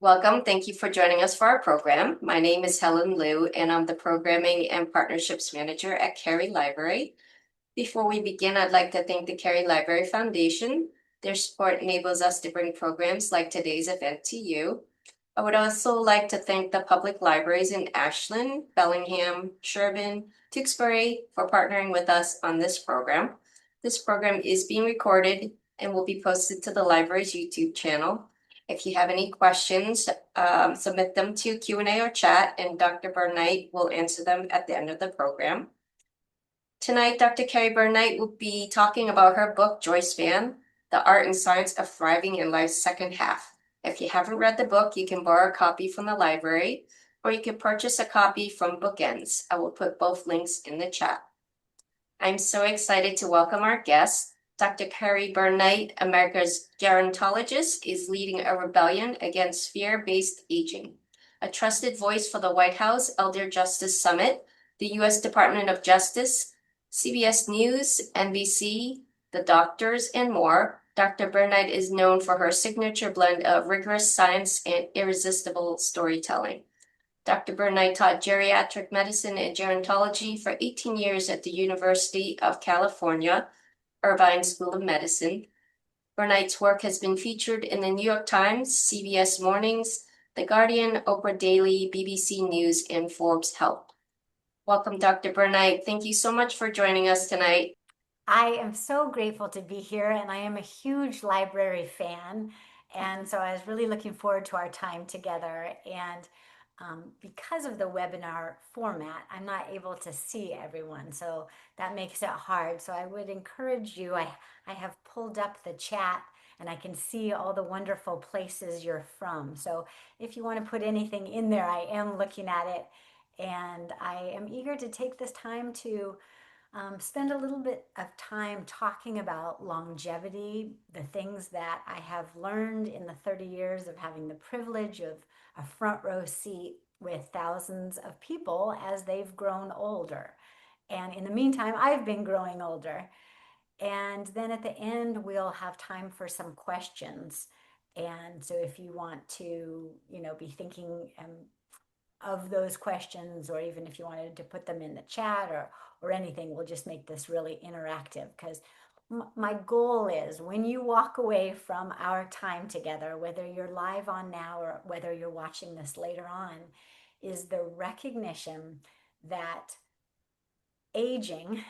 Welcome. Thank you for joining us for our program. My name is Helen Liu, and I'm the Programming and Partnerships Manager at Kerry Library. Before we begin, I'd like to thank the Kerry Library Foundation. Their support enables us to bring programs like today's event to you. I would also like to thank the public libraries in Ashland, Bellingham, Sherburne, Tewksbury for partnering with us on this program. This program is being recorded and will be posted to the library's YouTube channel. If you have any questions, submit them to Q&A or chat, and Dr. Burnight will answer them at the end of the program. Tonight, Dr. Kerry Burnight will be talking about her book, Joyspan, The Art and Science of Thriving in Life's Second Half. If you haven't read the book, you can borrow a copy from the library, or you can purchase a copy from Bookends. I will put both links in the chat. I'm so excited to welcome our guest. Dr. Kerry Burnight, America's Gerontologist, is leading a rebellion against fear-based aging. A trusted voice for the White House Elder Justice Summit, the U.S. Department of Justice, CBS News, NBC, the doctors, and more, Dr. Burnight is known for her signature blend of rigorous science and irresistible storytelling. Dr. Burnight taught geriatric medicine and gerontology for 18 years at the University of California, Irvine School of Medicine. Burnight's work has been featured in the New York Times, CBS Mornings, The Guardian, Oprah Daily, BBC News, and Forbes Health. Welcome, Dr. Burnight. Thank you so much for joining us tonight. I am so grateful to be here, and I am a huge library fan. And so I was really looking forward to our time together. And because of the webinar format, I'm not able to see everyone. So that makes it hard. So I would encourage you, I have pulled up the chat and I can see all the wonderful places you're from. So if you want to put anything in there, I am looking at it. And I am eager to take this time to spend a little bit of time talking about longevity, the things that I have learned in the 30 years of having the privilege of a front row seat with thousands of people as they've grown older. And in the meantime, I've been growing older. And then at the end, we'll have time for some questions. And so if you want to, be thinking of those questions, or even if you wanted to put them in the chat or anything, we'll just make this really interactive, because my goal is when you walk away from our time together, whether you're live on now or whether you're watching this later on, is the recognition that aging,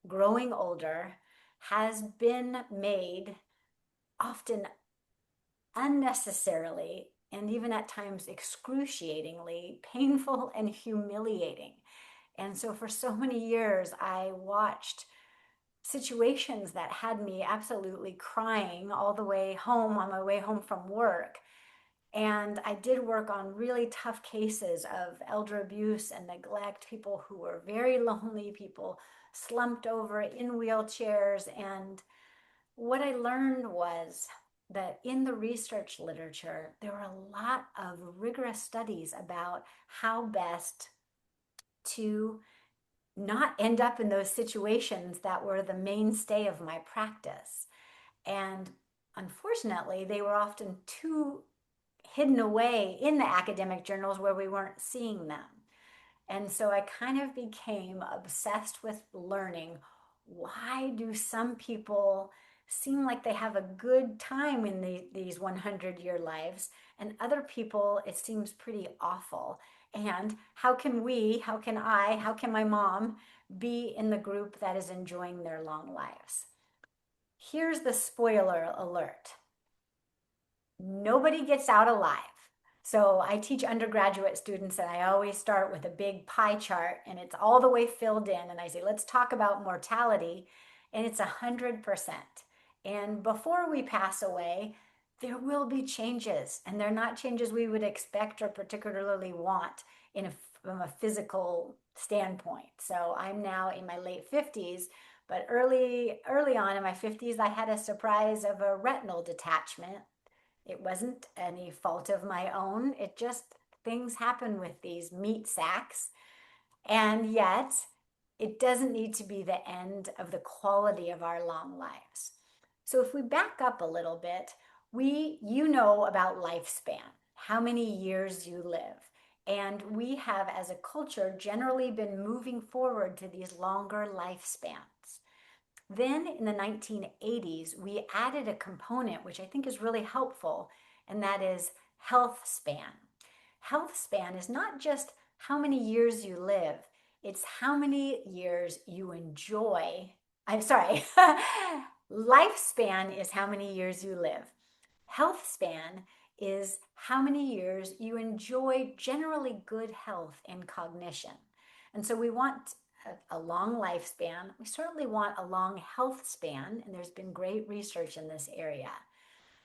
growing older, has been made often unnecessarily and even at times excruciatingly painful and humiliating. And so for so many years, I watched situations that had me absolutely crying all the way home on my way home from work. And I did work on really tough cases of elder abuse and neglect, people who were very lonely, people slumped over in wheelchairs. And what I learned was that in the research literature, there were a lot of rigorous studies about how best to not end up in those situations that were the mainstay of my practice. And unfortunately, they were often too hidden away in the academic journals where we weren't seeing them. And so I kind of became obsessed with learning, why do some people seem like they have a good time in these 100-year lives, and other people, it seems pretty awful? And how can we, how can I, how can my mom be in the group that is enjoying their long lives? Here's the spoiler alert. Nobody gets out alive. So I teach undergraduate students, and I always start with a big pie chart, and it's all the way filled in. And I say, let's talk about mortality, and it's 100%. And before we pass away, there will be changes, and they're not changes we would expect or particularly want from a physical standpoint. So I'm now in my late 50s, but early on in my 50s, I had a surprise of a retinal detachment. It wasn't any fault of my own. It just, things happen with these meat sacks. And yet, it doesn't need to be the end of the quality of our long lives. So if we back up a little bit, you know about lifespan. how many years you live. And we have, as a culture, generally been moving forward to these longer lifespans. Then in the 1980s, we added a component which I think is really helpful, and that is health span. Health span is not just how many years you live, it's how many years you enjoy. I'm sorry, lifespan is how many years you live. Health span is how many years you enjoy generally good health and cognition. And so we want a long lifespan. We certainly want a long health span, and there's been great research in this area.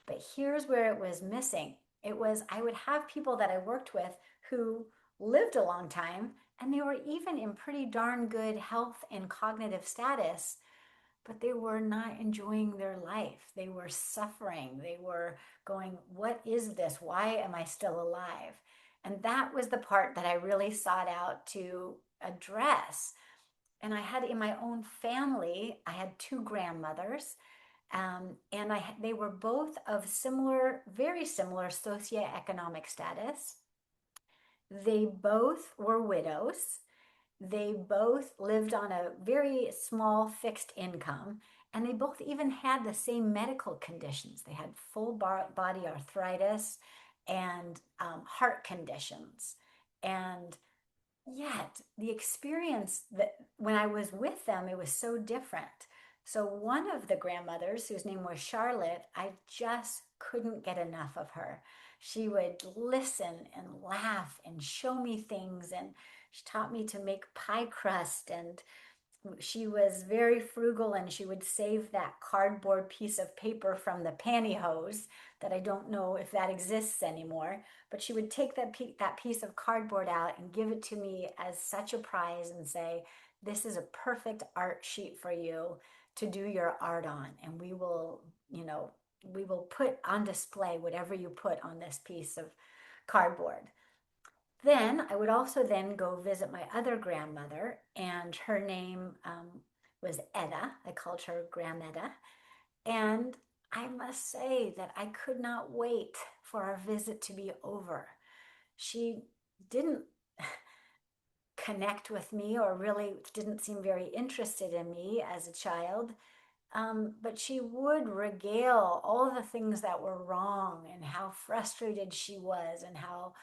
But here's where it was missing. It was, I would have people that I worked with who lived a long time, and they were even in pretty darn good health and cognitive status, but they were not enjoying their life. They were suffering. They were going, what is this? Why am I still alive? And that was the part that I really sought out to address. And I had in my own family, I had two grandmothers, and they were both of similar, very similar socioeconomic status. They both were widows. They both lived on a very small fixed income, and they both even had the same medical conditions. They had full body arthritis and heart conditions. And yet, the experience that when I was with them, it was so different. So, one of the grandmothers, whose name was Charlotte, I just couldn't get enough of her. She would listen and laugh and show me things, and she taught me to make pie crust, and she was very frugal, and she would save that cardboard piece of paper from the pantyhose that I don't know if that exists anymore, but she would take that piece of cardboard out and give it to me as such a prize and say, this is a perfect art sheet for you to do your art on, and we will put on display whatever you put on this piece of cardboard. Then I would also then go visit my other grandmother, and her name was Etta. I called her Grandetta. And I must say that I could not wait for our visit to be over. She didn't connect with me, or really didn't seem very interested in me as a child. But she would regale all the things that were wrong and how frustrated she was, and how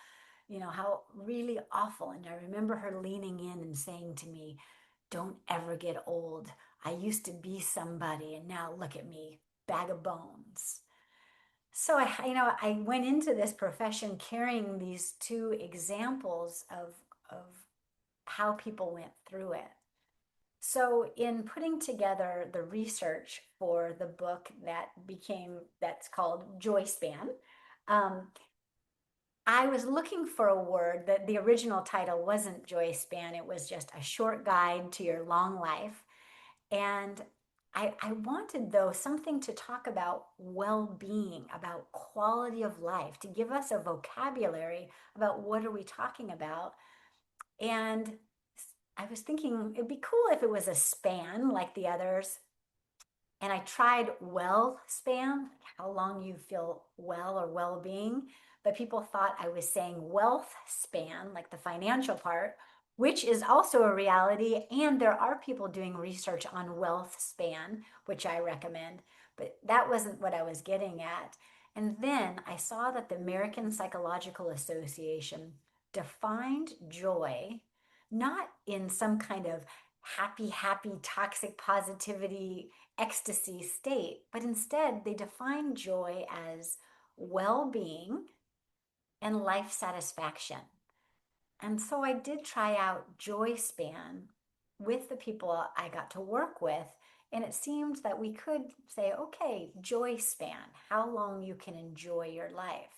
really awful. And I remember her leaning in and saying to me, don't ever get old. I used to be somebody, and now look at me, bag of bones. So I went into this profession carrying these two examples of how people went through it. So in putting together the research for the book that's called Joyspan, um, I was looking for a word. That the original title wasn't Joyspan, it was just a short guide to your long life. And I wanted, though, something to talk about well-being, about quality of life, to give us a vocabulary about what are we talking about. And I was thinking it'd be cool if it was a span like the others. And I tried well span, how long you feel well or well-being, but people thought I was saying wealth span, like the financial part, which is also a reality. And there are people doing research on wealth span, which I recommend, but that wasn't what I was getting at. And then I saw that the American Psychological Association defined joy not in some kind of happy, toxic positivity ecstasy state, but instead they define joy as well being and life satisfaction. And so I did try out Joyspan with the people I got to work with. And it seemed that we could say, okay, Joyspan, how long you can enjoy your life.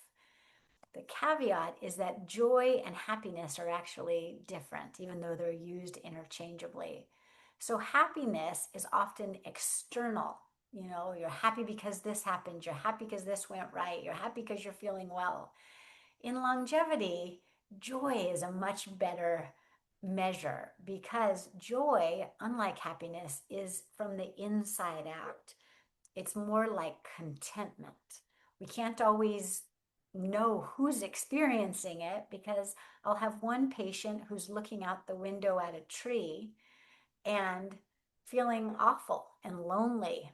The caveat is that joy and happiness are actually different, even though they're used interchangeably. So happiness is often external. You're happy because this happened. You're happy because this went right. You're happy because you're feeling well. In longevity, joy is a much better measure, because joy, unlike happiness, is from the inside out. It's more like contentment. We can't always know who's experiencing it because I'll have one patient who's looking out the window at a tree and feeling awful and lonely.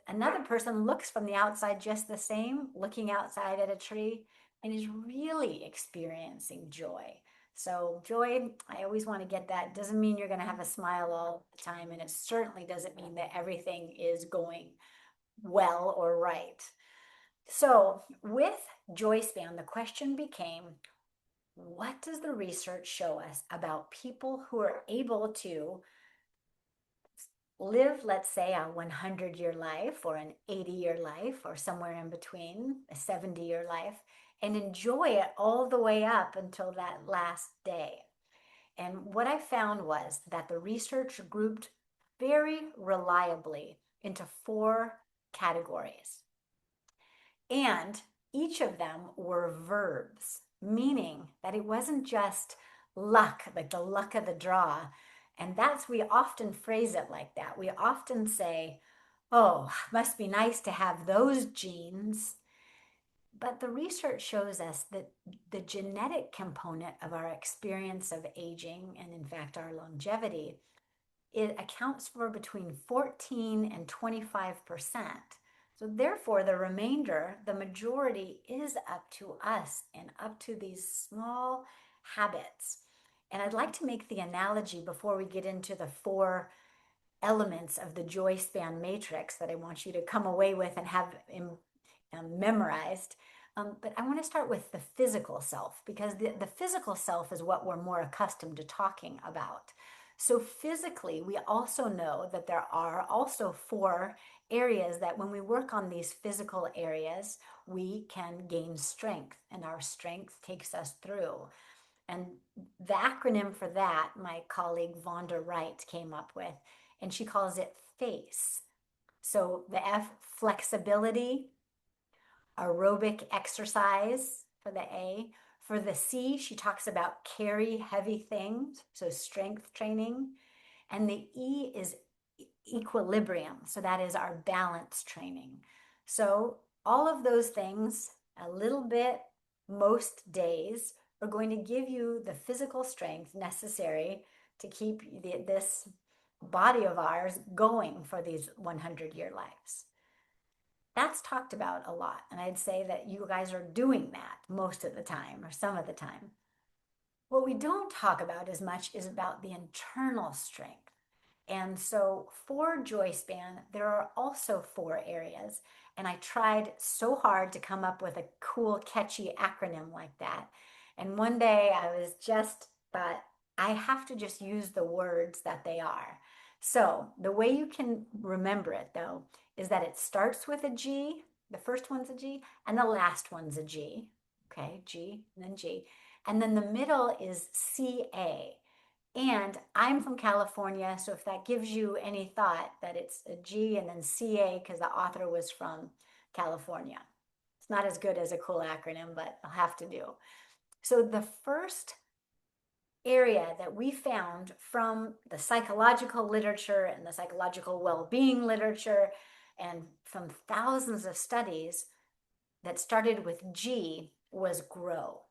Another person looks from the outside just the same, looking outside at a tree, and is really experiencing joy. So, joy, I always want to get that. Doesn't mean you're going to have a smile all the time, and it certainly doesn't mean that everything is going well or right. So, with Joyspan, the question became, what does the research show us about people who are able to live, let's say, a 100-year life or an 80-year life or somewhere in between, a 70-year life, and enjoy it all the way up until that last day? And what I found was that the research grouped very reliably into 4 categories. And each of them were verbs, meaning that it wasn't just luck, like the luck of the draw. And we often phrase it like that. We often say, oh, must be nice to have those genes. But the research shows us that the genetic component of our experience of aging, and in fact, our longevity, it accounts for between 14 and 25%. So therefore, the remainder, the majority, is up to us and up to these small habits. And I'd like to make the analogy before we get into the 4 elements of the Joyspan matrix that I want you to come away with and have memorized. But I want to start with the physical self, because the physical self is what we're more accustomed to talking about. So physically, we also know that there are also 4 areas that when we work on these physical areas, we can gain strength, and our strength takes us through. And the acronym for that, my colleague Vonda Wright came up with, and she calls it FACE. So the F, flexibility; aerobic exercise for the A. For the C, she talks about carry heavy things, so strength training. And the E is equilibrium, so that is our balance training. So all of those things, a little bit most days, are going to give you the physical strength necessary to keep this body of ours going for these 100-year lives. That's talked about a lot, and I'd say that you guys are doing that most of the time or some of the time. What we don't talk about as much is about the internal strength. And so for Joyspan, there are also 4 areas, and I tried so hard to come up with a cool, catchy acronym like that. And one day I was just thought, I have to just use the words that they are. So the way you can remember it, though, is that it starts with a G, the first one's a G, and the last one's a G. Okay, G, and then G. And then the middle is CA. And I'm from California, so if that gives you any thought that it's a G and then CA because the author was from California. It's not as good as a cool acronym, but I'll have to do. So the first area that we found from the psychological literature and the psychological well-being literature and from thousands of studies that started with G was grow.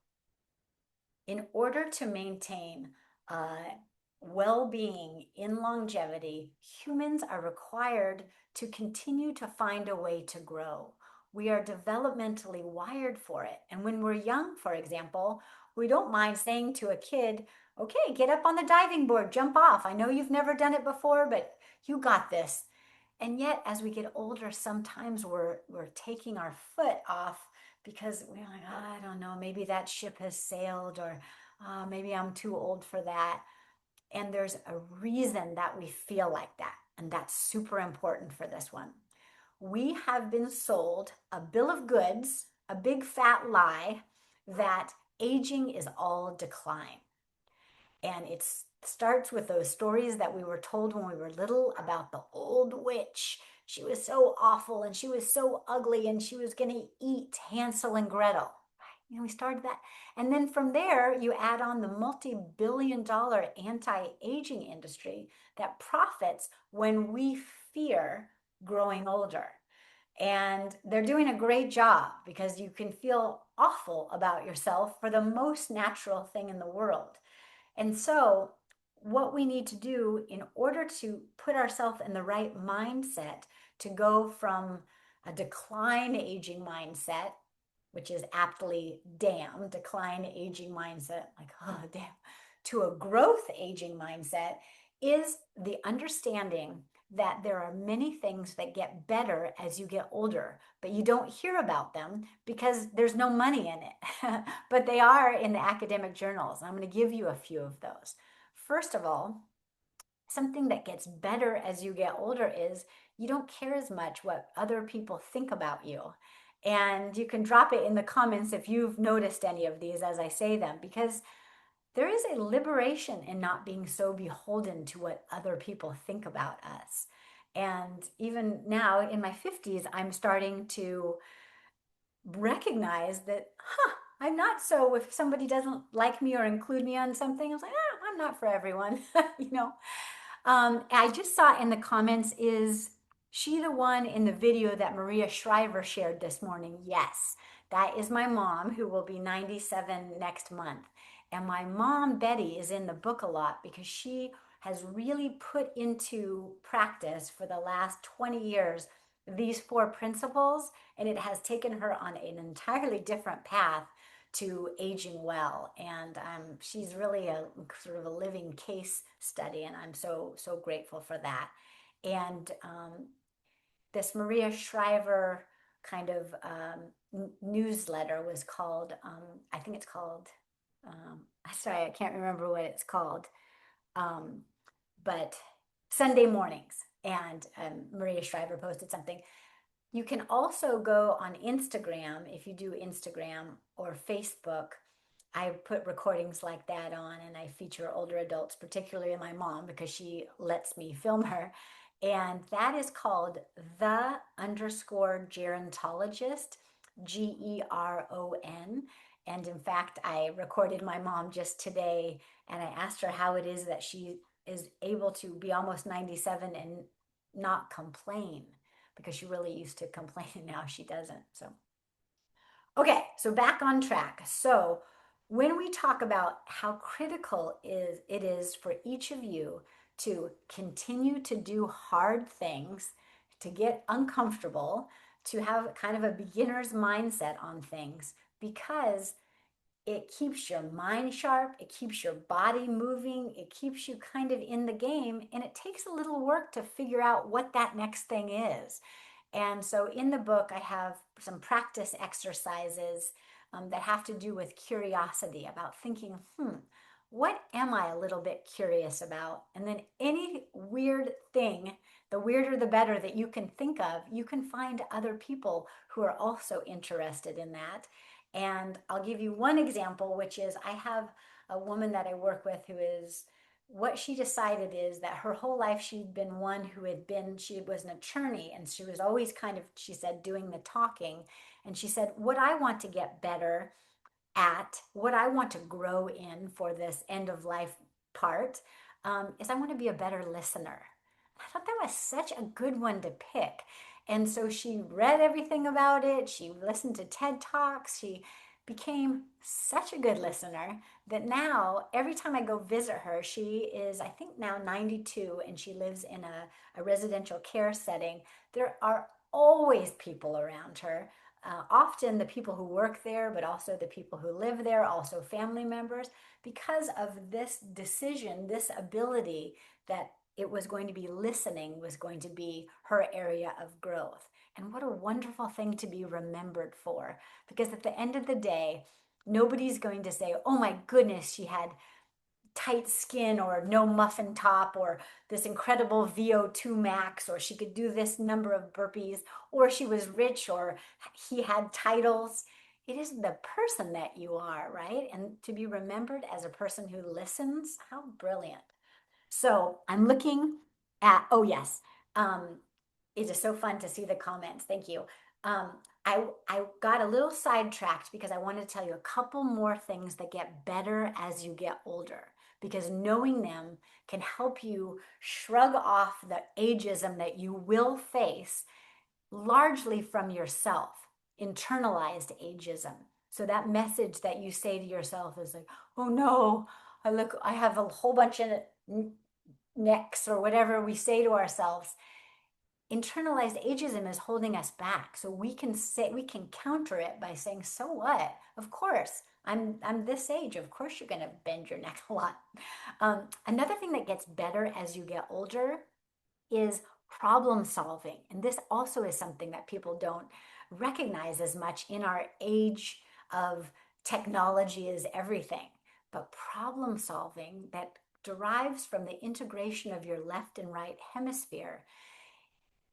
In order to maintain well-being in longevity, humans are required to continue to find a way to grow. We are developmentally wired for it. And when we're young, for example, we don't mind saying to a kid, okay, get up on the diving board, jump off. I know you've never done it before, but you got this. And yet, as we get older, sometimes we're taking our foot off because we're like, oh, I don't know, maybe that ship has sailed, or maybe I'm too old for that. And there's a reason that we feel like that. And that's super important for this one. We have been sold a bill of goods, a big fat lie, that aging is all decline. And it starts with those stories that we were told when we were little about the old witch. She was so awful and she was so ugly and she was going to eat Hansel and Gretel. We started that. And then from there, you add on the multi-billion-dollar anti-aging industry that profits when we fear growing older. And they're doing a great job because you can feel awful about yourself for the most natural thing in the world. And so, what we need to do in order to put ourselves in the right mindset to go from a decline aging mindset, which is aptly damn, decline aging mindset, like, oh, damn, to a growth aging mindset, is the understanding that there are many things that get better as you get older, but you don't hear about them because there's no money in it. But they are in the academic journals. I'm going to give you a few of those. First of all, something that gets better as you get older is you don't care as much what other people think about you. And you can drop it in the comments if you've noticed any of these as I say them, because there is a liberation in not being so beholden to what other people think about us. And even now in my 50s, I'm starting to recognize that, I'm not so, if somebody doesn't like me or include me on something, I was like, I'm not for everyone, you know. I just saw in the comments, is she the one in the video that Maria Shriver shared this morning? Yes, that is my mom, who will be 97 next month. And my mom, Betty, is in the book a lot because she has really put into practice for the last 20 years these four principles, and it has taken her on an entirely different path to aging well. And she's really a sort of a living case study, and I'm so grateful for that. And this Maria Shriver kind of newsletter was called, I think it's called, sorry, I can't remember what it's called, but Sunday Mornings. And Maria Shriver posted something. You can also go on Instagram, if you do Instagram or Facebook. I put recordings like that on, and I feature older adults, particularly my mom, because she lets me film her. And that is called the_gerontologist, Geron. And in fact, I recorded my mom just today, and I asked her how it is that she is able to be almost 97 and not complain, because she really used to complain and now she doesn't. So, okay, so back on track. So, when we talk about how critical it is for each of you to continue to do hard things, to get uncomfortable, to have kind of a beginner's mindset on things, because it keeps your mind sharp, it keeps your body moving, it keeps you kind of in the game, and it takes a little work to figure out what that next thing is. And so in the book, I have some practice exercises that have to do with curiosity, about thinking, what am I a little bit curious about? And then any weird thing, the weirder the better, that you can think of, you can find other people who are also interested in that. And I'll give you one example, which is I have a woman that I work with who is, what she decided is that her whole life she'd been one who had been, she was an attorney, and she was always kind of, she said, doing the talking. And she said, what I want to get better at, what I want to grow in for this end of life part, is I want to be a better listener. I thought that was such a good one to pick. And so she read everything about it. She listened to TED Talks. She became such a good listener that now every time I go visit her, she is, I think now 92, and she lives in a residential care setting. There are always people around her. Often the people who work there, but also the people who live there, also family members, because of this decision, this ability that it was going to be listening was going to be her area of growth. And what a wonderful thing to be remembered for. Because at the end of the day, nobody's going to say, oh my goodness, she had tight skin or no muffin top or this incredible VO2 max, or she could do this number of burpees, or she was rich, or he had titles. It is the person that you are, right? And to be remembered as a person who listens, how brilliant. So I'm looking at, oh yes, it is so fun to see the comments. Thank you. Um, I got a little sidetracked because I wanted to tell you a couple more things that get better as you get older, because knowing them can help you shrug off the ageism that you will face, largely from yourself, internalized ageism. So that message that you say to yourself is like, oh no, I have a whole bunch of necks or whatever we say to ourselves. Internalized ageism is holding us back. So we can counter it by saying, so what? Of course, I'm this age. Of course you're gonna bend your neck a lot. Another thing that gets better as you get older is problem solving. And this also is something that people don't recognize as much in our age of technology is everything. But problem solving that derives from the integration of your left and right hemisphere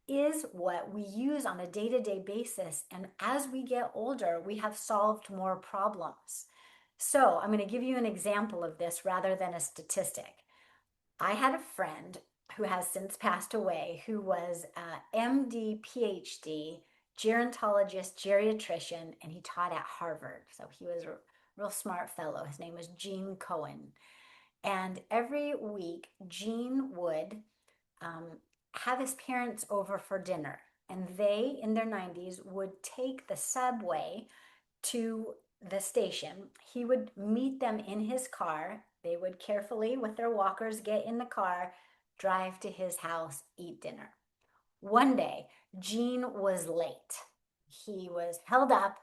is what we use on a day-to-day basis. And as we get older, we have solved more problems. So I'm going to give you an example of this rather than a statistic. I had a friend who has since passed away who was a MD, PhD, gerontologist, geriatrician, and he taught at Harvard. So he was a real smart fellow. His name was Gene Cohen. And every week, Gene would have his parents over for dinner. And they, in their 90s, would take the subway to the station. He would meet them in his car. They would carefully, with their walkers, get in the car, drive to his house, eat dinner. One day, Gene was late. He was held up,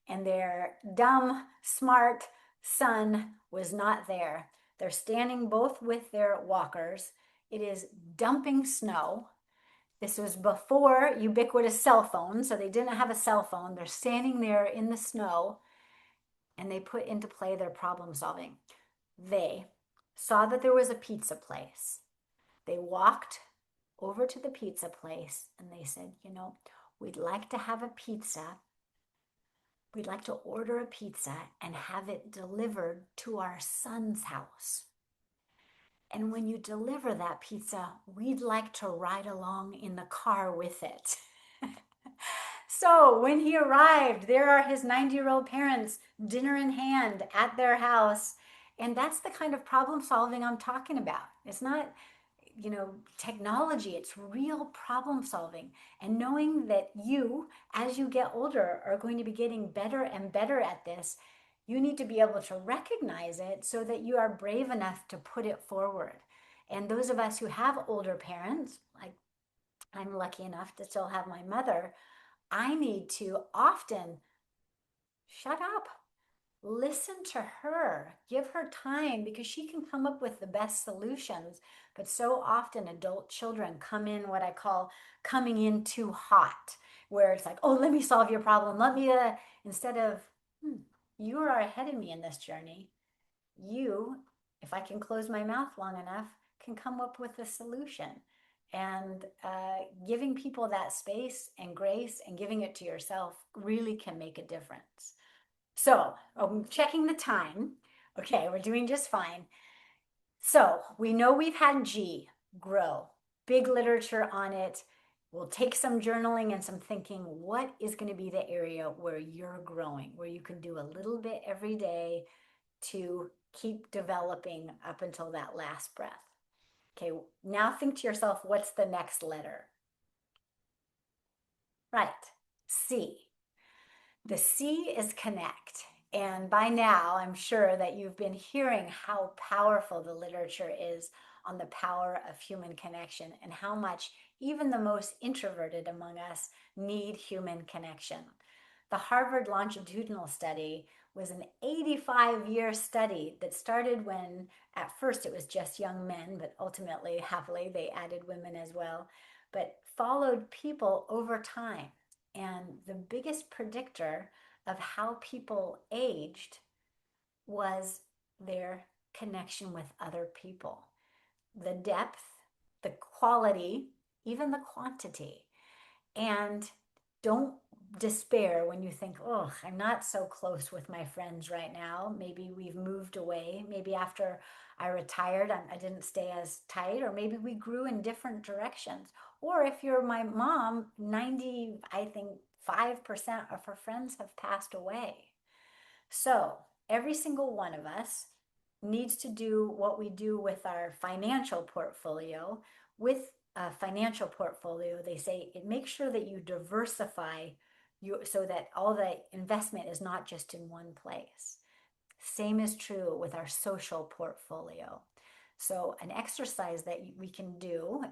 and their dumb, smart son was not there. They're standing both with their walkers. It is dumping snow. This was before ubiquitous cell phones, so they didn't have a cell phone. They're standing there in the snow, and they put into play their problem solving. They saw that there was a pizza place. They walked over to the pizza place and they said, we'd like to have a pizza. We'd like to order a pizza and have it delivered to our son's house. And when you deliver that pizza, we'd like to ride along in the car with it. So when he arrived, there are his 90-year-old parents, dinner in hand at their house. And that's the kind of problem solving I'm talking about. It's not, technology, it's real problem solving. And knowing that you, as you get older, are going to be getting better and better at this, you need to be able to recognize it so that you are brave enough to put it forward. And those of us who have older parents, like I'm lucky enough to still have my mother, I need to often shut up, listen to her, give her time because she can come up with the best solutions. But so often adult children come in what I call coming in too hot, where it's like, oh, let me solve your problem. Instead of, you are ahead of me in this journey. You, if I can close my mouth long enough, can come up with a solution. And giving people that space and grace and giving it to yourself really can make a difference. So I'm checking the time. Okay, we're doing just fine. So we know we've had G, grow, big literature on it. We'll take some journaling and some thinking. What is going to be the area where you're growing, where you can do a little bit every day to keep developing up until that last breath? Okay, now think to yourself, what's the next letter? Right, C. The C is connect. And by now, I'm sure that you've been hearing how powerful the literature is on the power of human connection and how much even the most introverted among us need human connection. The Harvard longitudinal study was an 85-year study that started when, at first, it was just young men, but ultimately, happily, they added women as well, but followed people over time. And the biggest predictor of how people aged was their connection with other people. The depth, the quality, even the quantity. And don't despair when you think, oh, I'm not so close with my friends right now. Maybe we've moved away. Maybe after I retired, I didn't stay as tight, or maybe we grew in different directions. Or if you're my mom, 90, I think 5% of her friends have passed away. So every single one of us needs to do what we do with our financial portfolio. With a financial portfolio, they say it makes sure that you diversify so that all the investment is not just in one place. Same is true with our social portfolio. So an exercise that we can do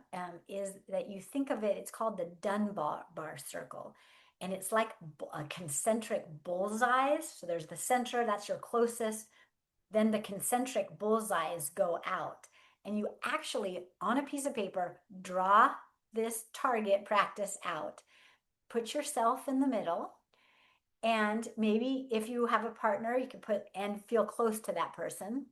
is that you think of it, it's called the Dunbar circle. And it's like a concentric bullseyes. So there's the center, that's your closest. Then the concentric bullseyes go out. And you actually, on a piece of paper, draw this target practice out. Put yourself in the middle, and maybe if you have a partner, you could put and feel close to that person.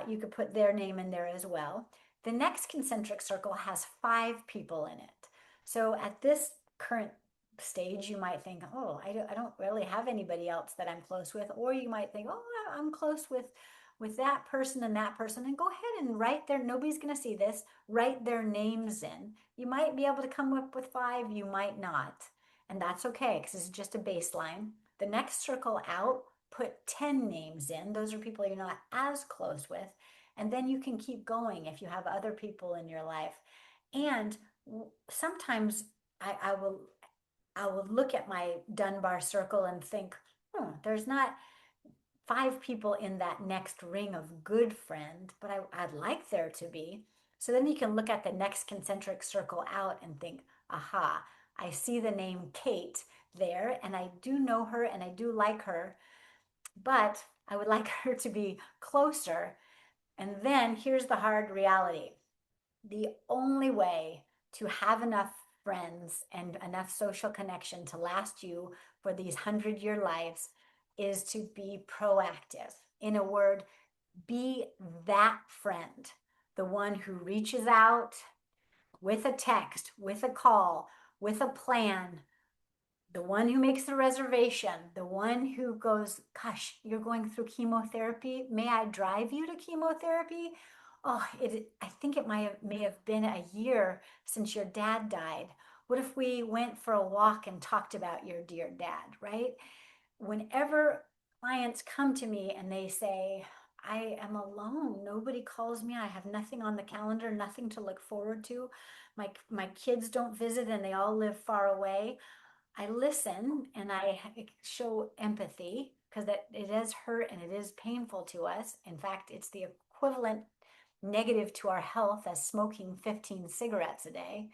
You could put their name in there as well. The next concentric circle has 5 people in it. So at this current stage, you might think, oh, I don't really have anybody else that I'm close with. Or you might think, oh, I'm close with that person and that person. And go ahead and write their, nobody's going to see this, write their names in. You might be able to come up with 5, you might not. And that's okay, because it's just a baseline. The next circle out, put 10 names in. Those are people you're not as close with. And then you can keep going if you have other people in your life. And sometimes I will look at my Dunbar circle and think, there's not 5 people in that next ring of good friend, but I'd like there to be. So then you can look at the next concentric circle out and think, aha, I see the name Kate there, and I do know her and I do like her, but I would like her to be closer. And then here's the hard reality. The only way to have enough friends and enough social connection to last you for these 100-year lives is to be proactive. In a word, be that friend, the one who reaches out with a text, with a call, with a plan, the one who makes the reservation, the one who goes, gosh, you're going through chemotherapy. May I drive you to chemotherapy? Oh, I think it may have been a year since your dad died. What if we went for a walk and talked about your dear dad, right? Whenever clients come to me and they say, I am alone, nobody calls me, I have nothing on the calendar, nothing to look forward to, my kids don't visit and they all live far away, I listen and I show empathy, because that it is hurt and it is painful to us. In fact, it's the equivalent negative to our health as smoking 15 cigarettes a day.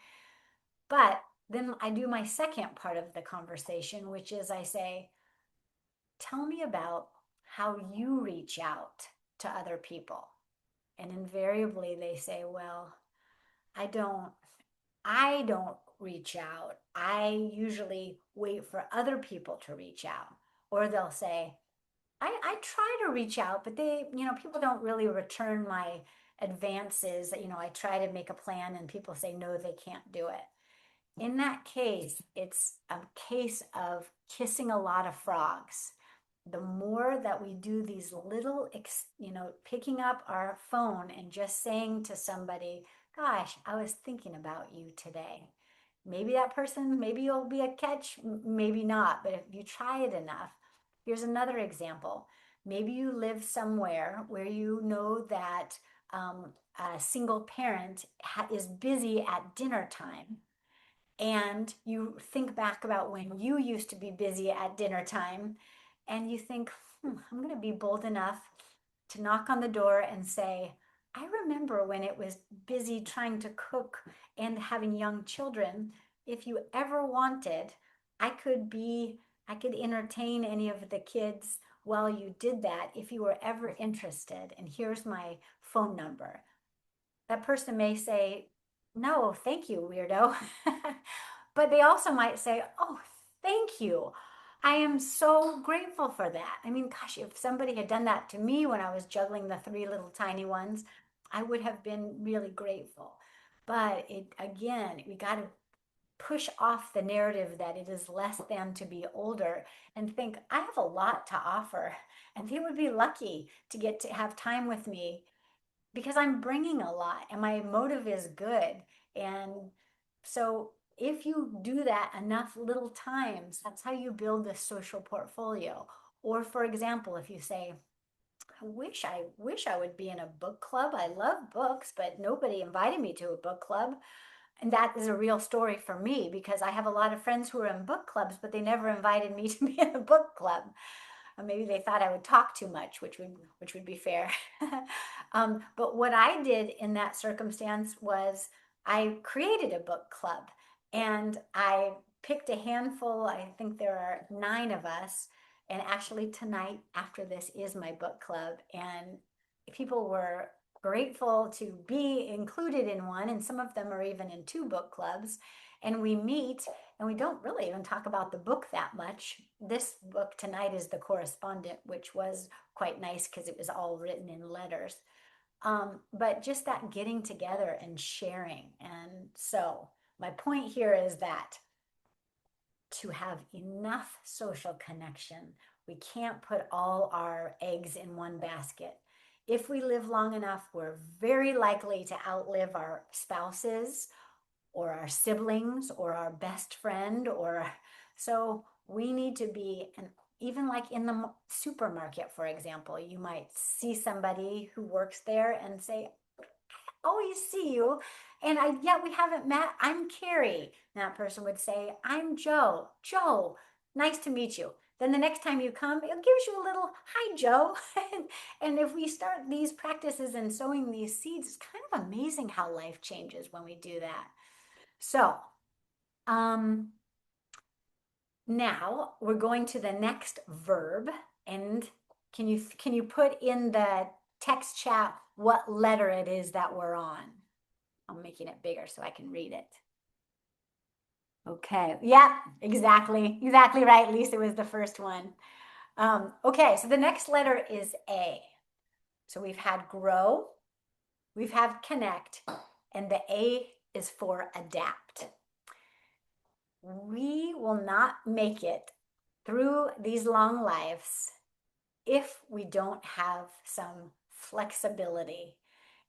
But then I do my second part of the conversation, which is I say, tell me about how you reach out to other people. And invariably they say, well, I don't reach out. I usually wait for other people to reach out. Or they'll say, I try to reach out, but people don't really return my advances. I try to make a plan and people say, no, they can't do it. In that case, it's a case of kissing a lot of frogs. The more that we do these little, picking up our phone and just saying to somebody, gosh, I was thinking about you today. Maybe that person, maybe you'll be a catch, maybe not. But if you try it enough, here's another example. Maybe you live somewhere where you know that a single parent is busy at dinner time. And you think back about when you used to be busy at dinner time, and you think, I'm going to be bold enough to knock on the door and say, I remember when it was busy trying to cook and having young children. If you ever wanted, I could entertain any of the kids while you did that if you were ever interested. And here's my phone number. That person may say, no, thank you, weirdo. But they also might say, oh, thank you. I am so grateful for that. I mean, gosh, if somebody had done that to me when I was juggling the 3 little tiny ones, I would have been really grateful. But again, we got to push off the narrative that it is less than to be older and think, I have a lot to offer, and they would be lucky to get to have time with me because I'm bringing a lot and my motive is good. And so if you do that enough little times, that's how you build this social portfolio. Or for example, if you say, I wish I would be in a book club. I love books, but nobody invited me to a book club. And that is a real story for me because I have a lot of friends who are in book clubs, but they never invited me to be in a book club. Or maybe they thought I would talk too much, which would be fair. But what I did in that circumstance was I created a book club, and I picked a handful. I think there are 9 of us, and actually tonight after this is my book club, and people were grateful to be included in one, and some of them are even in 2 book clubs. And we meet, and we don't really even talk about the book that much. This book tonight is The Correspondent, which was quite nice because it was all written in letters. But just that getting together and sharing. And so my point here is that to have enough social connection, we can't put all our eggs in one basket. If we live long enough, we're very likely to outlive our spouses or our siblings or our best friend, or so we need to be. And even like in the supermarket, for example, you might see somebody who works there and say, always see you. And we haven't met. I'm Kerry. And that person would say, I'm Joe. Joe, nice to meet you. Then the next time you come, it gives you a little, hi, Joe. And if we start these practices and sowing these seeds, it's kind of amazing how life changes when we do that. So, now we're going to the next verb. And can you put in the text chat what letter it is that we're on? I'm making it bigger so I can read it. Okay. Yeah, exactly. Exactly right. At least it was the first one. Okay. So the next letter is A. So we've had grow, we've had connect, and the A is for adapt. We will not make it through these long lives if we don't have some flexibility.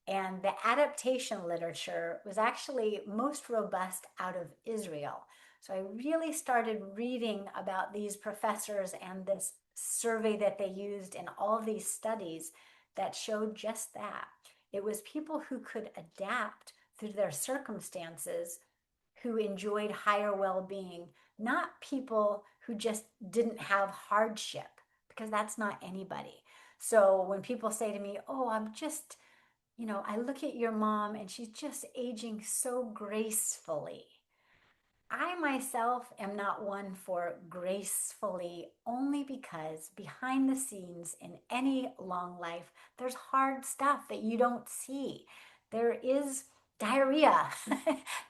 And the adaptation literature was actually most robust out of Israel. So I really started reading about these professors and this survey that they used in all these studies that showed just that. It was people who could adapt through their circumstances who enjoyed higher well-being, not people who just didn't have hardship, because that's not anybody. So when people say to me, oh, I look at your mom and she's just aging so gracefully. I myself am not one for gracefully, only because behind the scenes in any long life, there's hard stuff that you don't see. There is diarrhea,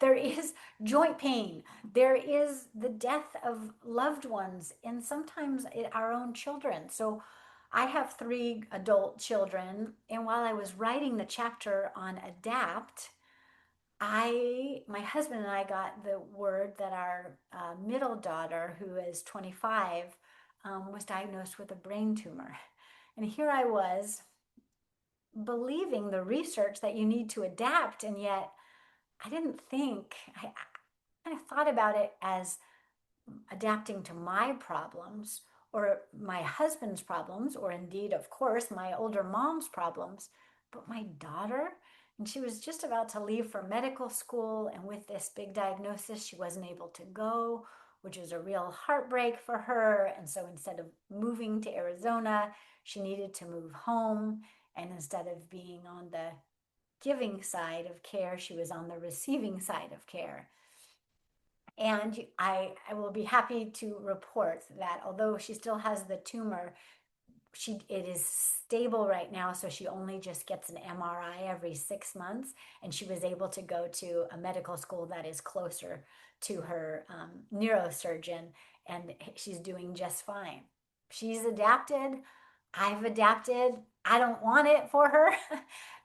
there is joint pain, there is the death of loved ones, and sometimes our own children. So I have 3 adult children, and while I was writing the chapter on adapt, my husband and I got the word that our middle daughter, who is 25, was diagnosed with a brain tumor. And here I was believing the research that you need to adapt, and yet I didn't think, I thought about it as adapting to my problems or my husband's problems, or indeed, of course, my older mom's problems. But my daughter, and she was just about to leave for medical school, and with this big diagnosis, she wasn't able to go, which was a real heartbreak for her. And so instead of moving to Arizona, she needed to move home. And instead of being on the giving side of care, she was on the receiving side of care. And I will be happy to report that although she still has the tumor, it is stable right now, so she only just gets an MRI every 6 months, and she was able to go to a medical school that is closer to her neurosurgeon, and she's doing just fine. She's adapted. I've adapted. I don't want it for her,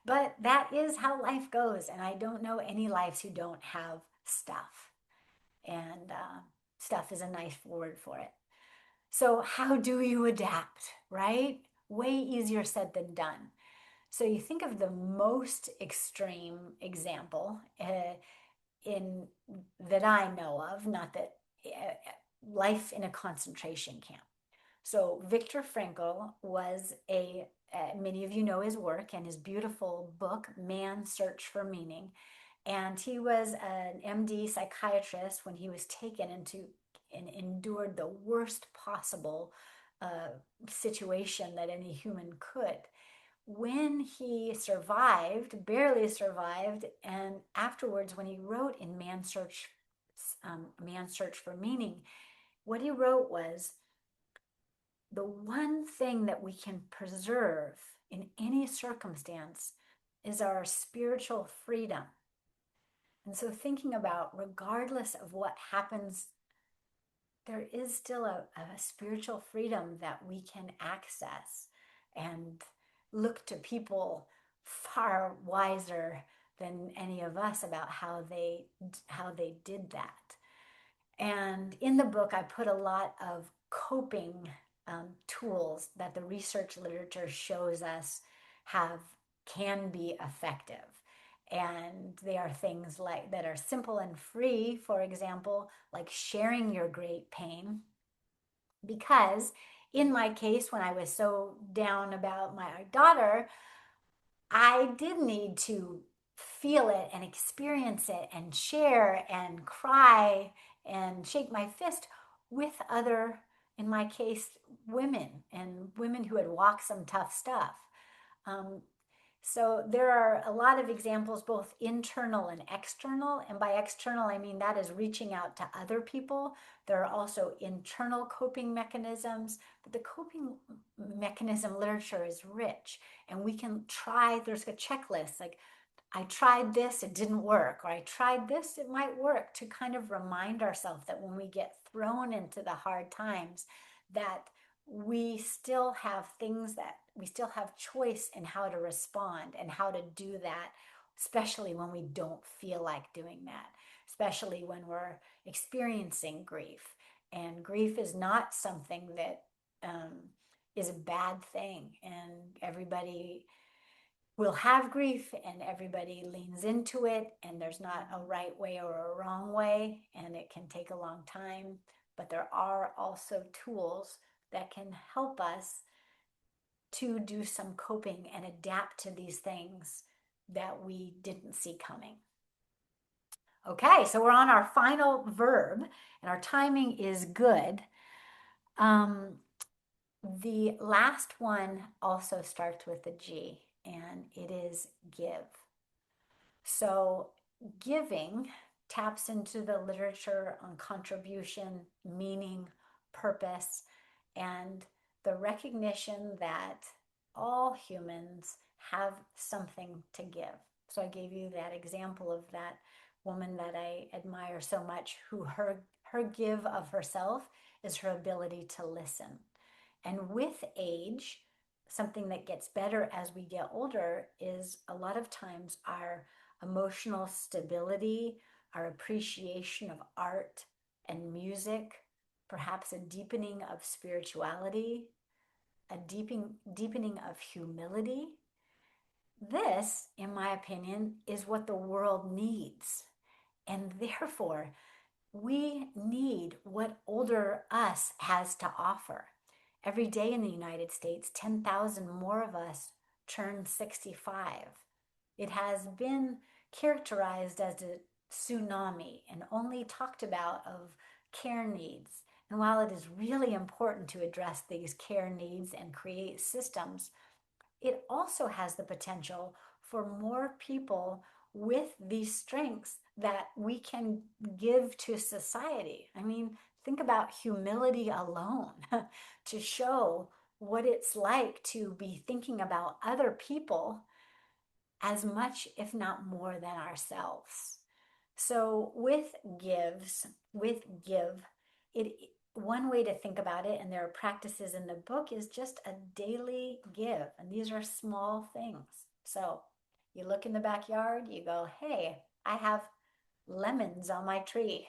but that is how life goes, and I don't know any lives who don't have stuff, and stuff is a nice word for it. So how do you adapt, right? Way easier said than done. So you think of the most extreme example in that I know of, not that life in a concentration camp. So Viktor Frankl was many of you know his work and his beautiful book, Man's Search for Meaning. And he was an MD psychiatrist when he was taken into and endured the worst possible situation that any human could. When he survived, barely survived, and afterwards, when he wrote in Man's Search for Meaning, what he wrote was, the one thing that we can preserve in any circumstance is our spiritual freedom. And so, thinking about, regardless of what happens, there is still a spiritual freedom that we can access, and look to people far wiser than any of us about how they did that. And in the book, I put a lot of coping tools that the research literature shows us have can be effective. And they are things like that are simple and free, for example, like sharing your great pain. Because in my case, when I was so down about my daughter, I did need to feel it and experience it and share and cry and shake my fist with other, in my case, women, and women who had walked some tough stuff. Um, so there are a lot of examples, both internal and external. And by external, I mean that is reaching out to other people. There are also internal coping mechanisms, but the coping mechanism literature is rich. And we can try, there's a checklist like, I tried this, it didn't work, or I tried this, it might work, to kind of remind ourselves that when we get thrown into the hard times, that we still have things, that we still have choice in how to respond and how to do that, especially when we don't feel like doing that, especially when we're experiencing grief. And grief is not something that is a bad thing, and everybody will have grief and everybody leans into it, and there's not a right way or a wrong way, and it can take a long time. But there are also tools that can help us to do some coping and adapt to these things that we didn't see coming. Okay, so we're on our final verb, and our timing is good. The last one also starts with a G, and it is give. So giving taps into the literature on contribution, meaning, purpose, and the recognition that all humans have something to give. So I gave you that example of that woman that I admire so much, who her give of herself is her ability to listen. And with age, something that gets better as we get older is a lot of times our emotional stability, our appreciation of art and music, perhaps a deepening of spirituality, a deepening of humility. This, in my opinion, is what the world needs. And therefore, we need what older us has to offer. Every day in the United States, 10,000 more of us turn 65. It has been characterized as a tsunami and only talked about of care needs. And while it is really important to address these care needs and create systems, it also has the potential for more people with these strengths that we can give to society. I mean, think about humility alone to show what it's like to be thinking about other people as much, if not more, than ourselves. So with give, it one way to think about it, and there are practices in the book, is just a daily give. And these are small things. So you look in the backyard, you go, hey, I have lemons on my tree.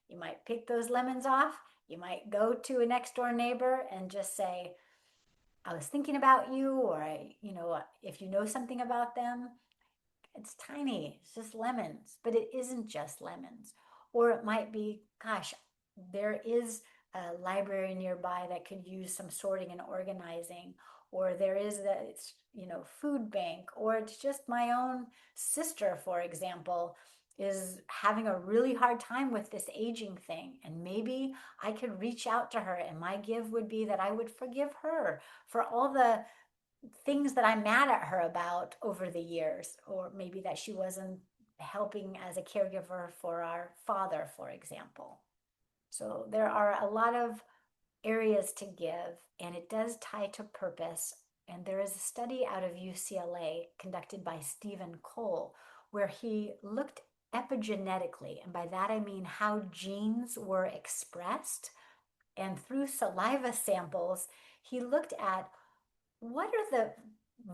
You might pick those lemons off. You might go to a next door neighbor and just say, I was thinking about you, or if you know something about them, it's tiny, it's just lemons, but it isn't just lemons. Or it might be, gosh, there is a library nearby that could use some sorting and organizing. or there is the, food bank, or it's just my own sister, for example, is having a really hard time with this aging thing. And maybe I could reach out to her, and my give would be that I would forgive her for all the things that I'm mad at her about over the years, or maybe that she wasn't helping as a caregiver for our father, for example. So there are a lot of areas to give, and it does tie to purpose. And there is a study out of UCLA conducted by Stephen Cole where he looked epigenetically, and by that I mean how genes were expressed. And through saliva samples, he looked at what are the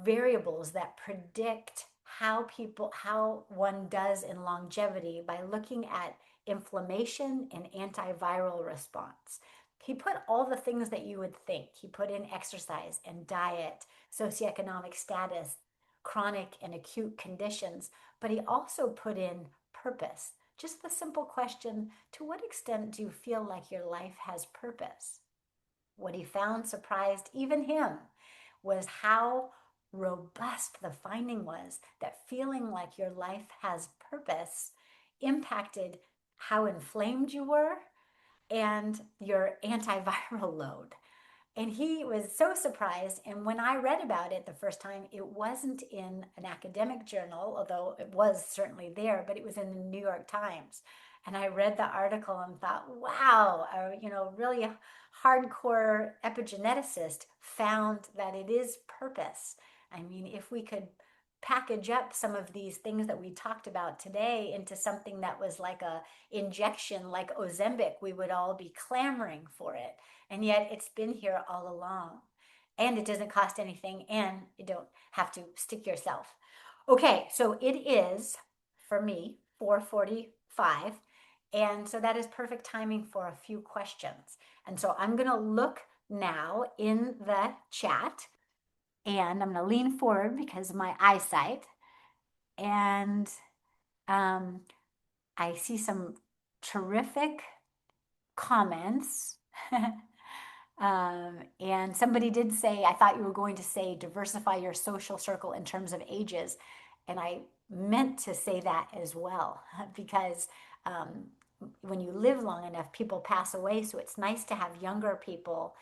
variables that predict how one does in longevity by looking at inflammation and antiviral response. He put all the things that you would think. He put in exercise and diet, socioeconomic status, chronic and acute conditions, but he also put in purpose. Just the simple question, to what extent do you feel like your life has purpose? What he found surprised even him was how robust the finding was, that feeling like your life has purpose impacted how inflamed you were and your antiviral load. And he was so surprised. And when I read about it the first time, it wasn't in an academic journal, although it was certainly there, but it was in the New York Times. And I read the article and thought, wow, really hardcore epigeneticist found that it is purpose. I mean, if we could package up some of these things that we talked about today into something that was like a injection, like Ozempic, we would all be clamoring for it. And yet it's been here all along. And it doesn't cost anything, and you don't have to stick yourself. Okay, so it is, for me, 4:45. And so that is perfect timing for a few questions. And so I'm going to look now in the chat, and I'm going to lean forward because of my eyesight. And I see some terrific comments. And somebody did say, I thought you were going to say diversify your social circle in terms of ages. And I meant to say that as well, because when you live long enough, people pass away. So it's nice to have younger people,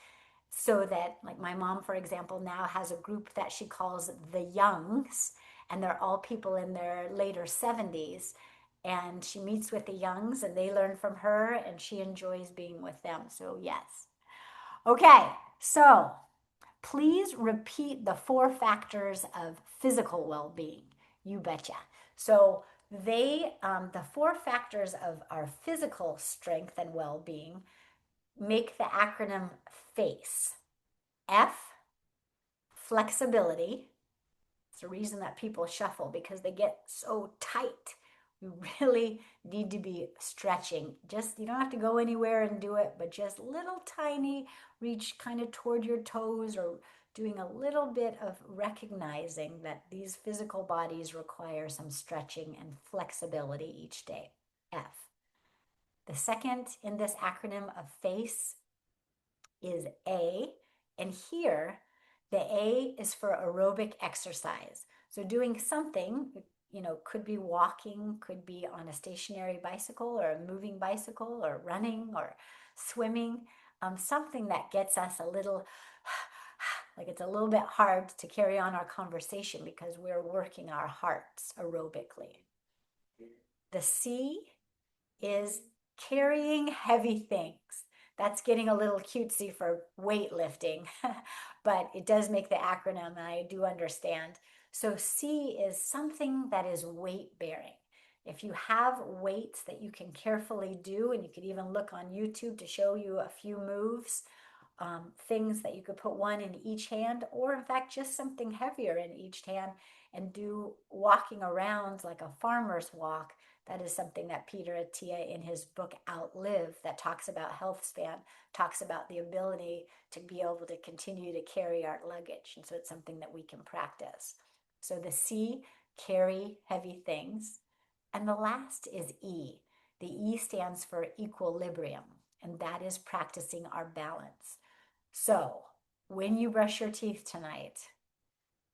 so that, like my mom, for example, now has a group that she calls the Youngs, and they're all people in their later 70s. And she meets with the Youngs, and they learn from her, and she enjoys being with them. So, yes. Okay, so please repeat the 4 factors of physical well-being. You betcha. So the 4 factors of our physical strength and well-being make the acronym FACE. F, flexibility. It's the reason that people shuffle, because they get so tight. You really need to be stretching. Just, you don't have to go anywhere and do it, but just little tiny reach kind of toward your toes, or doing a little bit of recognizing that these physical bodies require some stretching and flexibility each day. F. The second in this acronym of FACE is A, and here the A is for aerobic exercise. So doing something, could be walking, could be on a stationary bicycle or a moving bicycle, or running or swimming, something that gets us a little, like it's a little bit hard to carry on our conversation because we're working our hearts aerobically. The C is carrying heavy things. That's getting a little cutesy for weightlifting, but it does make the acronym, and I do understand. So C is something that is weight bearing. If you have weights that you can carefully do, and you could even look on YouTube to show you a few moves, things that you could put one in each hand, or in fact just something heavier in each hand, and do walking around like a farmer's walk. That is something that Peter Attia, in his book Outlive, that talks about health span, talks about the ability to be able to continue to carry our luggage. And so it's something that we can practice. So the C, carry heavy things. And the last is E. The E stands for equilibrium, and that is practicing our balance. So when you brush your teeth tonight,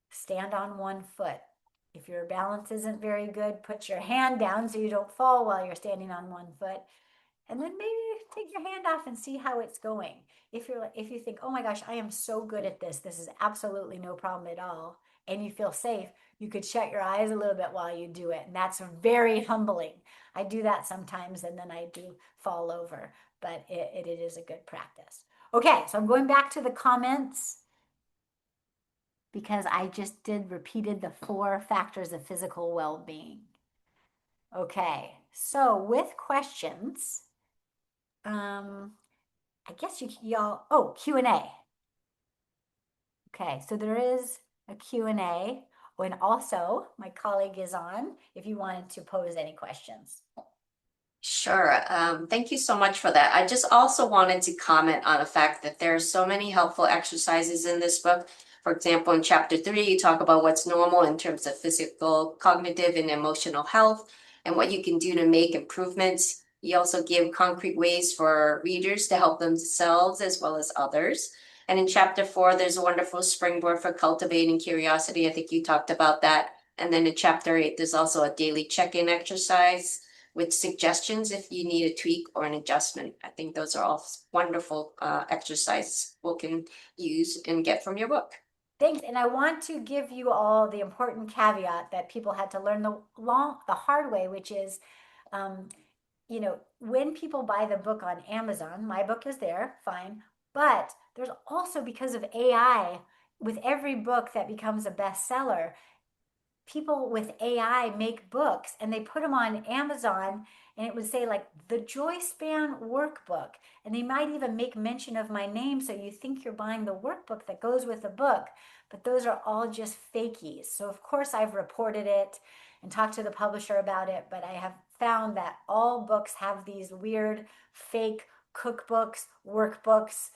stand on one foot. If your balance isn't very good, put your hand down so you don't fall while you're standing on one foot. And then maybe take your hand off and see how it's going. If you think, oh my gosh, I am so good at this, this is absolutely no problem at all, and you feel safe, you could shut your eyes a little bit while you do it. And that's very humbling. I do that sometimes and then I do fall over, but it is a good practice. Okay, so I'm going back to the comments because I just repeated the 4 factors of physical well-being. Okay, so with questions, I guess y'all, oh, Q&A. Okay, so there is a Q&A. Oh, and also my colleague is on if you wanted to pose any questions. Sure. Thank you so much for that. I just also wanted to comment on the fact that there are so many helpful exercises in this book. For example, in chapter 3, you talk about what's normal in terms of physical, cognitive, and emotional health and what you can do to make improvements. You also give concrete ways for readers to help themselves as well as others. And in chapter 4, there's a wonderful springboard for cultivating curiosity. I think you talked about that. And then in chapter 8, there's also a daily check-in exercise with suggestions if you need a tweak or an adjustment. I think those are all wonderful exercises we can use and get from your book. Thanks. And I want to give you all the important caveat that people had to learn the hard way, which is, when people buy the book on Amazon, my book is there, fine. But there's also, because of AI, with every book that becomes a bestseller, people with AI make books and they put them on Amazon and it would say like the Joyspan workbook. And they might even make mention of my name so you think you're buying the workbook that goes with the book. But those are all just fakies. So of course I've reported it and talked to the publisher about it, but I have found that all books have these weird fake cookbooks, workbooks,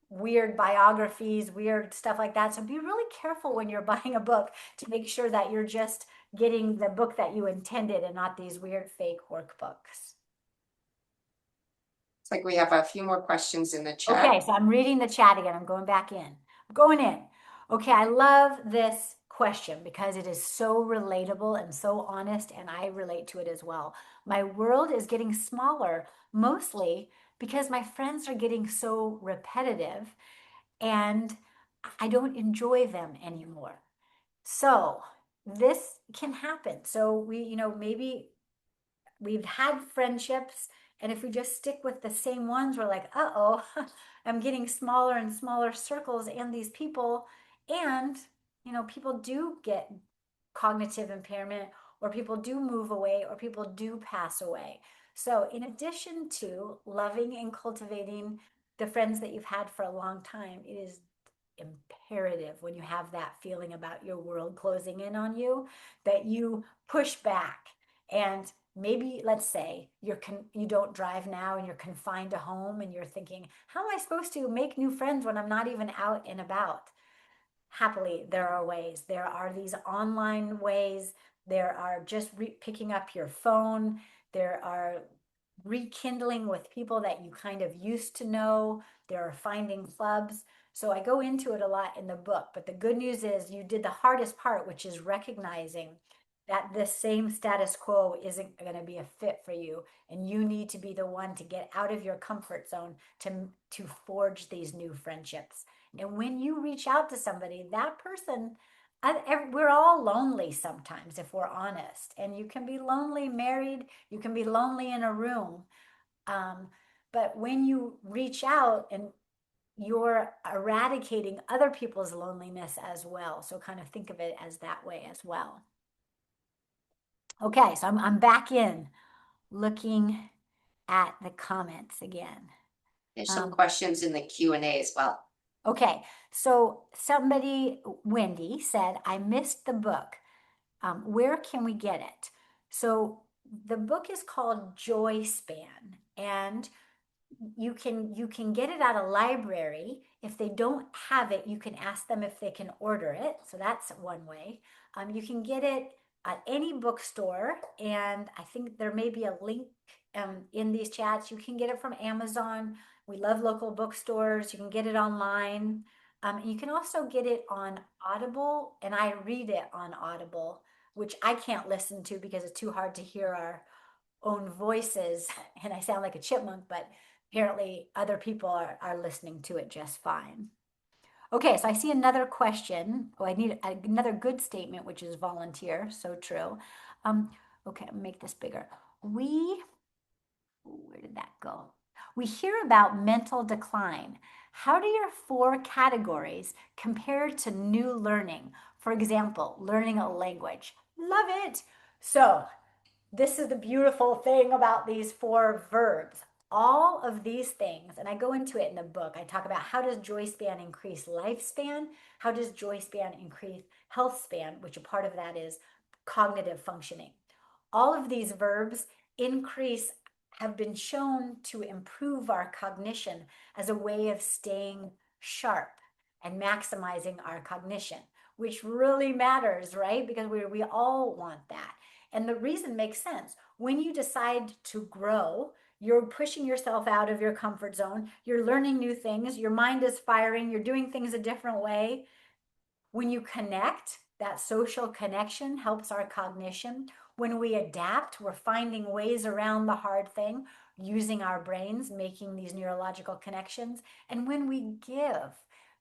weird biographies, weird stuff like that. So be really careful when you're buying a book to make sure that you're just getting the book that you intended and not these weird fake workbooks. It's like we have a few more questions in the chat. Okay, so I'm reading the chat again. I'm going back in. I'm going in. Okay, I love this question because it is so relatable and so honest, and I relate to it as well. My world is getting smaller, mostly because my friends are getting so repetitive and I don't enjoy them anymore. So this can happen. So maybe we've had friendships, and if we just stick with the same ones, we're like, uh-oh, I'm getting smaller and smaller circles and these people. And, people do get cognitive impairment, or people do move away, or people do pass away. So in addition to loving and cultivating the friends that you've had for a long time, it is imperative when you have that feeling about your world closing in on you that you push back. And maybe, let's say you don't drive now and you're confined to home and you're thinking, how am I supposed to make new friends when I'm not even out and about? Happily, there are ways. There are these online ways. There are just picking up your phone. There are rekindling with people that you kind of used to know. There are finding clubs. So I go into it a lot in the book. But the good news is you did the hardest part, which is recognizing that this same status quo isn't going to be a fit for you. And you need to be the one to get out of your comfort zone to forge these new friendships. And when you reach out to somebody, that person, we're all lonely sometimes if we're honest. And you can be lonely married, you can be lonely in a room. But when you reach out, and you're eradicating other people's loneliness as well. So kind of think of it as that way as well. Okay, so I'm back in looking at the comments again. There's some questions in the Q&A as well. Okay, so somebody, Wendy, said, I missed the book. Where can we get it? So the book is called Joyspan, and you can get it at a library. If they don't have it, you can ask them if they can order it. So that's one way. You can get it at any bookstore, and I think there may be a link in these chats. You can get it from Amazon. We love local bookstores. You can get it online. You can also get it on Audible, and I read it on Audible, which I can't listen to because it's too hard to hear our own voices, and I sound like a chipmunk, but apparently other people are listening to it just fine. Okay, so I see another question. Oh, I need another good statement, which is volunteer. So true. Um, okay, I'll make this bigger. Where did that go? We hear about mental decline. How do your four categories compare to new learning? For example, learning a language. Love it. So this is the beautiful thing about these four verbs. All of these things, and I go into it in the book, I talk about how does Joyspan increase lifespan? How does Joyspan increase health span, which a part of that is cognitive functioning. All of these verbs increase, have been shown to improve our cognition as a way of staying sharp and maximizing our cognition, which really matters, right? Because we all want that. And the reason makes sense. When you decide to grow, you're pushing yourself out of your comfort zone. You're learning new things. Your mind is firing. You're doing things a different way. When you connect, that social connection helps our cognition. When we adapt, we're finding ways around the hard thing, using our brains, making these neurological connections. And when we give,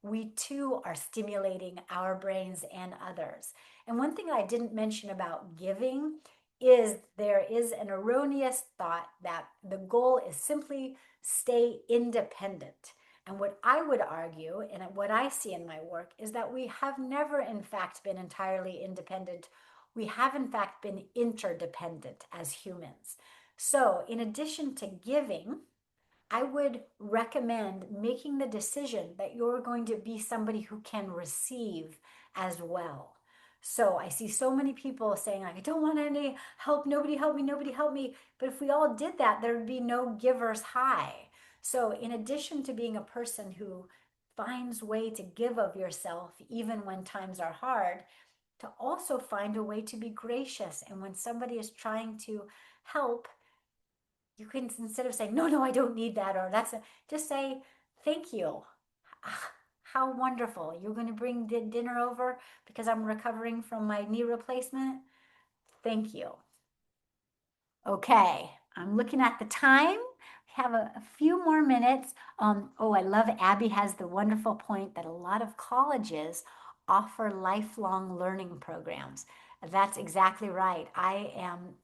we too are stimulating our brains and others. And one thing I didn't mention about giving is there is an erroneous thought that the goal is simply stay independent. And what I would argue, and what I see in my work, is that we have never, in fact, been entirely independent. We have, in fact, been interdependent as humans. So, in addition to giving, I would recommend making the decision that you're going to be somebody who can receive as well. So I see so many people saying, like, I don't want any help, nobody help me, nobody help me. But if we all did that, there would be no giver's high. So in addition to being a person who finds way to give of yourself, even when times are hard, to also find a way to be gracious. And when somebody is trying to help, you can, instead of saying, no, no, I don't need that, or just say, thank you. Ah, how wonderful. You're going to bring dinner over because I'm recovering from my knee replacement. Thank you. Okay, I'm looking at the time. We have a few more minutes. Oh, I love Abby has the wonderful point that a lot of colleges offer lifelong learning programs. That's exactly right. I am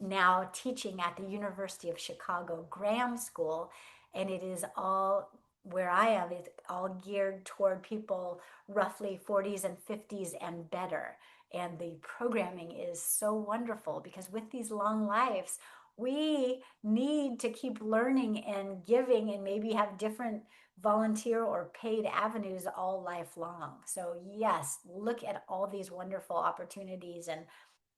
now teaching at the University of Chicago Graham School, and it is all where I am, it's all geared toward people roughly 40s and 50s and better. And the programming is so wonderful because with these long lives, we need to keep learning and giving and maybe have different volunteer or paid avenues all lifelong. So, yes, look at all these wonderful opportunities. And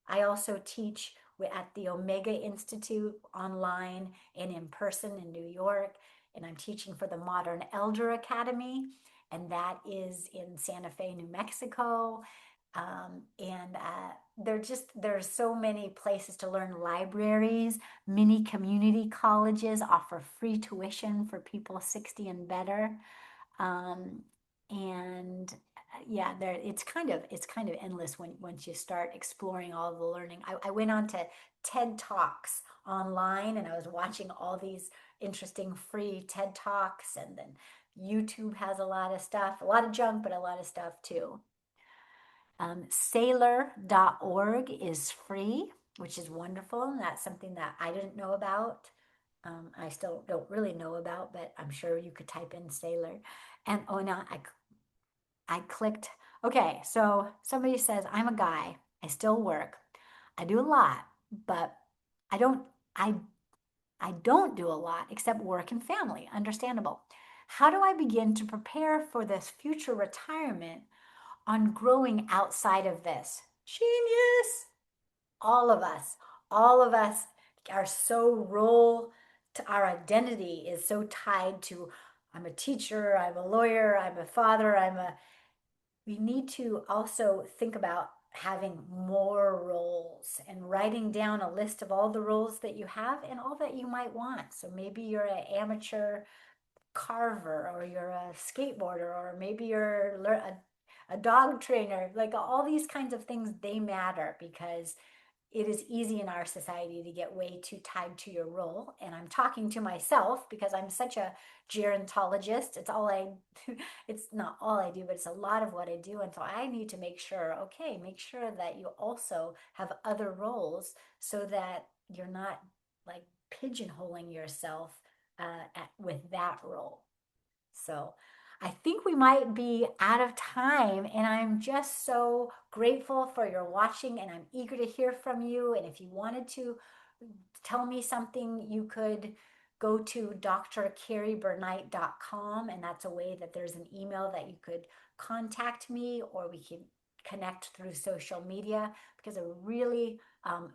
I also teach at the Omega Institute online and in person in New York. And I'm teaching for the Modern Elder Academy, and that is in Santa Fe, New Mexico. And there's so many places to learn. Libraries, many community colleges offer free tuition for people 60 and better. Um, and yeah, there it's kind of endless when once you start exploring all the learning. I went on to TED Talks online, and I was watching all these interesting free TED Talks, and then YouTube has a lot of stuff, a lot of junk, but a lot of stuff too. Sailor.org is free, which is wonderful. And that's something that I didn't know about. I still don't really know about, but I'm sure you could type in Sailor. And oh, now I clicked. Okay, so somebody says, I'm a guy. I still work. I do a lot, but I don't, I, I don't do a lot except work and family. Understandable. How do I begin to prepare for this future retirement on growing outside of this? Genius. All of us, all of us are so role to our identity is so tied to I'm a teacher, I'm a lawyer, I'm a father, we need to also think about having more roles and writing down a list of all the roles that you have and all that you might want. So maybe you're an amateur carver, or you're a skateboarder, or maybe you're a dog trainer. Like all these kinds of things, they matter because it is easy in our society to get way too tied to your role. And I'm talking to myself because I'm such a gerontologist. It's not all I do, but it's a lot of what I do. And so I need to make sure, okay, make sure that you also have other roles so that you're not like pigeonholing yourself with that role. So I think we might be out of time, and I'm just so grateful for your watching, and I'm eager to hear from you. And if you wanted to tell me something, you could go to drkerryburnight.com, and that's a way that there's an email that you could contact me, or we can connect through social media, because I really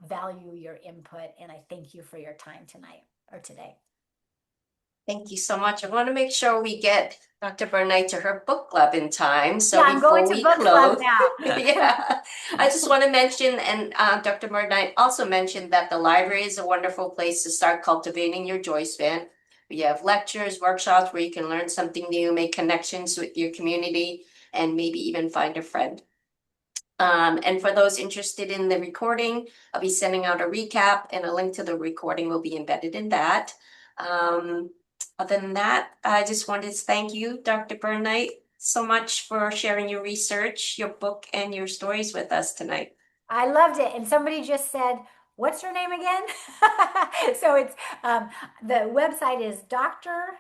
value your input, and I thank you for your time tonight or today. Thank you so much. I want to make sure we get Dr. Burnight to her book club in time. So Yeah, I'm going before to we book club close, now. yeah, I just want to mention, and Dr. Burnight also mentioned that the library is a wonderful place to start cultivating your Joyspan. We have lectures, workshops where you can learn something new, make connections with your community, and maybe even find a friend. And for those interested in the recording, I'll be sending out a recap, and a link to the recording will be embedded in that. Um, Other than that, I just wanted to thank you, Dr. Burnight, so much for sharing your research, your book, and your stories with us tonight. I loved it. And somebody just said, what's her name again? So it's the website is Dr.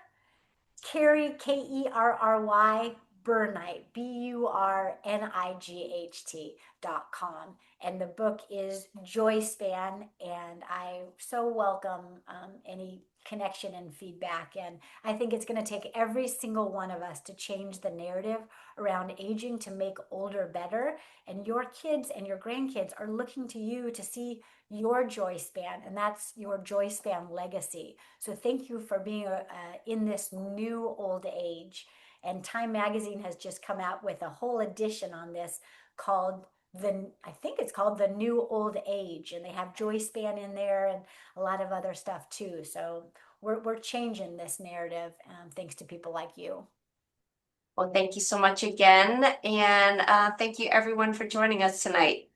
Kerry, Kerry, Burnight, Burnight.com. And the book is Joyspan. And I so welcome any connection and feedback. And I think it's going to take every single one of us to change the narrative around aging to make older better. And your kids and your grandkids are looking to you to see your Joyspan, and that's your Joyspan legacy. So thank you for being in this new old age. And Time Magazine has just come out with a whole edition on this called I think it's called The New Old Age, and they have Joyspan in there and a lot of other stuff too. So we're changing this narrative thanks to people like you. Well, thank you so much again. And thank you everyone for joining us tonight.